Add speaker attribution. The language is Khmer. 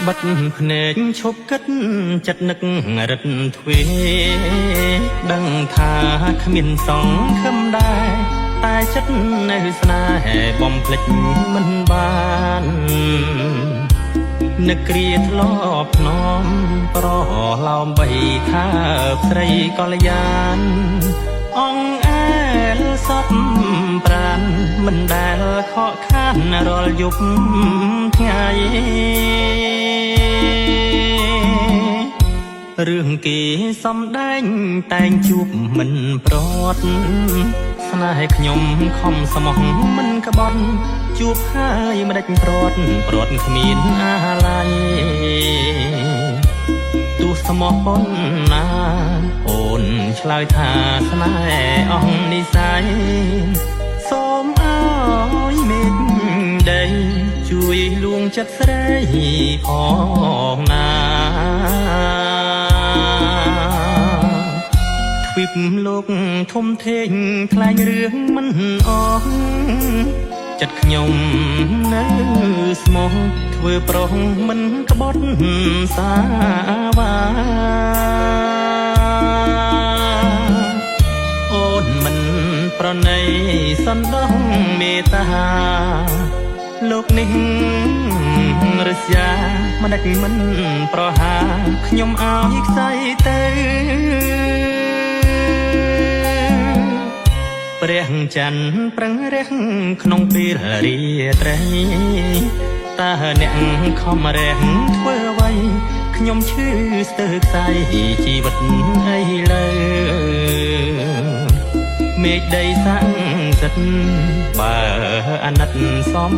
Speaker 1: បិទភ្នែកឈប់គិតចិត្តនឹករឹតទ្វេដឹងថាគ្មានសង្ឃឹមដែរតែចិត្តនៅស្នេហ៍បំភ្លេចមិនបាននឹកគ្រាធ្លាប់ភ្នំប្រឡោមបីថាស្រីកល្យានអងអែលសពប្រានមិនដែលខកខានរាល់យប់ថ្ងៃរឿងគេសំដែងតែងជួបមិនប្រត់ស្នេហ៍ខ្ញុំខំស្មោះមិនក្បត់ជួបហើយមិនដេចប្រត់គ្មានអាឡ័យទោះស្មោះប៉ុណ្ណាអូនឆ្លើយថាស្នេហ៍អស់និស័យសូមអើយមេឃដីជួយលួងចិត្តស្រីផងណាទ្វីបលោកធំធេងខ្លាញ់រឿងមិនអស់ចិត្តខ្ញុំនៅស្មោះធ្វើប្រុសមិនក្បត់សាវាអូនមិនប្រណីសន្តោសមេត្តាលោកនេះរស្យាមិនដាច់មិនប្រហាខ្ញុំឲ្យខ្សែទៅព្រះច័ន្ទប្រឹងរះក្នុងពេលរាត្រីតើអ្នកខំរះធ្វើអ្វីខ្ញុំឈឺស្ទើរខ្សែជីវិតអីលើមេឃដីស័ក្តិសិទ្ធបើអាណិតសម